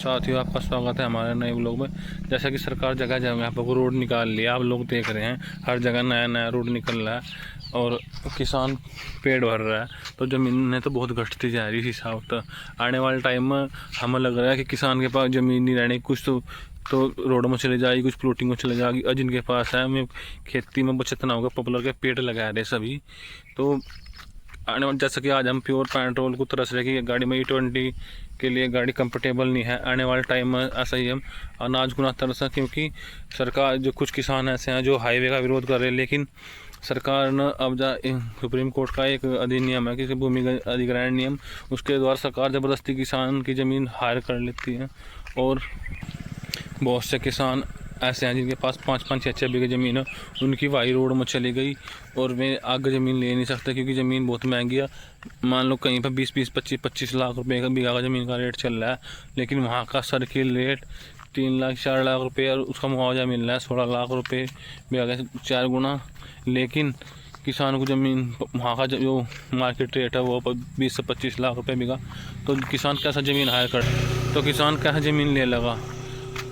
साथियों, आपका स्वागत है हमारे नए व्लॉग में। जैसा कि सरकार जगह जगह यहाँ पर रोड निकाल लिया, आप लोग देख रहे हैं हर जगह नया नया रोड निकल रहा है और किसान पेड़ भर रहा है। तो ज़मीन तो बहुत घटती जा रही है इस हिसाब तक। आने वाले टाइम में हमें लग रहा है कि किसान के पास ज़मीन नहीं रहनी, कुछ तो रोड में चले जाएगी, कुछ प्लॉटिंग में चले जाएगी। और जिनके पास है हमें खेती में बचत ना होगा, पॉपुलर के पेड़ लगा रहे सभी। तो आने वाले जैसा कि आज हम प्योर पेट्रोल को तरस रहे कि गाड़ी में E20 के लिए गाड़ी कंफर्टेबल नहीं है। आने वाले टाइम में ऐसा ही हम अनाज को ना तरसा, क्योंकि सरकार जो कुछ किसान ऐसे हैं जो हाईवे का विरोध कर रहे हैं। लेकिन सरकार ने अब सुप्रीम कोर्ट का एक अधिनियम है कि भूमि अधिग्रहण नियम, उसके द्वारा सरकार ज़बरदस्ती किसान की ज़मीन हायर कर लेती है। और बहुत से किसान ऐसे हैं जिनके पास 5-5, 6-6 बीघे ज़मीन है, उनकी वाई रोड में चली गई और वे आगे ज़मीन ले नहीं सकते क्योंकि ज़मीन बहुत महंगी है। मान लो कहीं पर 20-20, 25-25 लाख रुपए का बीघा का ज़मीन का रेट चल रहा है, लेकिन वहाँ का सर्किल रेट 3 लाख 4 लाख रुपये और उसका मुआवजा मिल रहा है 16 लाख रुपये बीघा का, 4 गुना। लेकिन किसान को ज़मीन वहाँ का जो मार्केट रेट है वो 20 से 25 लाख रुपये बीघा। तो किसान कैसा ज़मीन हायर कर, तो किसान कैसा ज़मीन ले लगा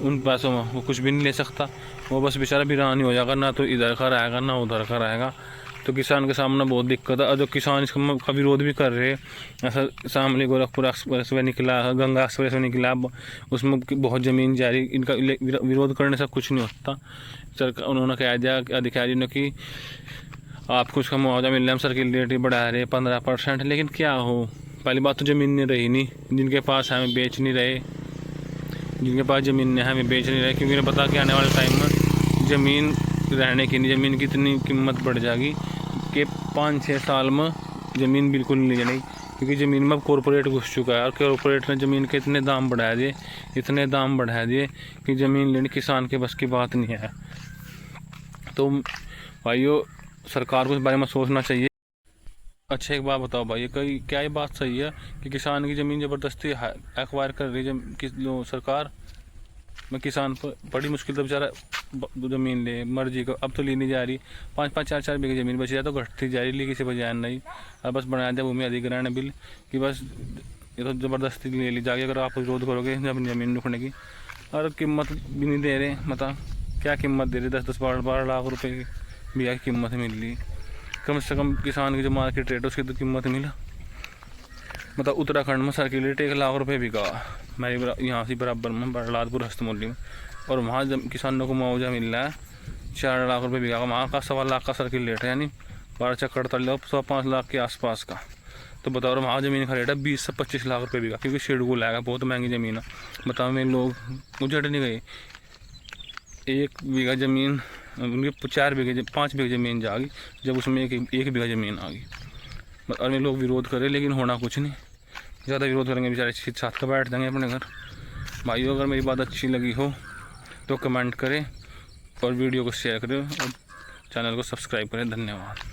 उन पैसों में? वो कुछ भी नहीं ले सकता, वो बस बेचारा वीरान ही हो जाएगा, ना तो इधर का रहेगा ना उधर का रहेगा। तो किसान के सामने बहुत दिक्कत है। और जो किसान इसका विरोध भी कर रहे हैं, ऐसा सामने गोरखपुर एक्सप्रेस वे निकला, गंगा एक्सप्रेस वे निकला, उसमें बहुत ज़मीन जा रही। इनका विरोध करने से कुछ नहीं होता। सरकार उन्होंने कह दिया अधिकारी ने कि आपको उसका मुआवजा मिल रहा है, हम सर्किल रेट ही बढ़ा रहे 15%। लेकिन क्या हो, पहली बात तो ज़मीन नहीं रही नहीं, जिनके पास है हमें बेच नहीं रहे, जिनके पास ज़मीन है हमें बेच नहीं रहे, क्योंकि उन्हें पता कि आने वाले टाइम में ज़मीन रहने की नहीं, ज़मीन की इतनी कीमत बढ़ जाएगी कि 5-6 साल में ज़मीन बिल्कुल नहीं जाएगी। क्योंकि ज़मीन में अब कॉरपोरेट घुस चुका है और कॉरपोरेट ने ज़मीन के इतने दाम बढ़ा दिए, इतने दाम बढ़ा दिए कि ज़मीन लेनी किसान के बस की बात नहीं है। तो भाइयों, सरकार को इस बारे में सोचना चाहिए। अच्छा, एक बात बताओ भाई, क्या ये बात सही है कि किसान की ज़मीन ज़बरदस्ती एक्वायर कर रही है सरकार? मैं किसान पर बड़ी मुश्किल तो बेचारा ज़मीन ले मर्जी को, अब तो ली नहीं जा रही। 5-5, 4-4 बीघे ज़मीन बची है तो घटती जा रही, ली किसी बजाय नहीं। और बस बनाया जाए भूमि अधिग्रहण बिल कि बस ये तो ज़बरदस्ती ले ली जाएगी। अगर आप विरोध करोगे अपनी ज़मीन रुकने की, और कीमत भी नहीं दे रहे, मतलब क्या कीमत दे रहे? 10-10, 12 लाख रुपये की बीघा की कीमत मिल रही। कम से कम किसान की जो मार्केट रेट है उसकी तो कीमत मिला। मतलब उत्तराखंड में सर्किल रेट 1 लाख रुपये बिका, मेरी यहाँ से बराबर में बरलादपुर हस्तमूल्य में, और वहाँ किसानों को मुआवजा मिल रहा है 4 लाख रुपये बिका। वहाँ का 1.25 लाख का सर्किल रेट है, यानी 12 चक्कर तल लो 5 लाख के आसपास का। तो बताओ, वहाँ ज़मीन का रेट है 20 से 25 लाख रुपये बिका, क्योंकि शेड्यूल आएगा, बहुत महंगी ज़मीन है। बताओ, मेरे लोग उजड़ नहीं गए। 1 बीघा ज़मीन उनकी 4 बीघे 5 बीघे ज़मीन जाएगी जब उसमें एक बीघा ज़मीन आ गई। और ये लोग विरोध करें, लेकिन होना कुछ नहीं। ज़्यादा विरोध करेंगे बेचारे छत का बैठ जाएंगे अपने घर। भाइयों, अगर मेरी बात अच्छी लगी हो तो कमेंट करें और वीडियो को शेयर करें और चैनल को सब्सक्राइब करें। धन्यवाद।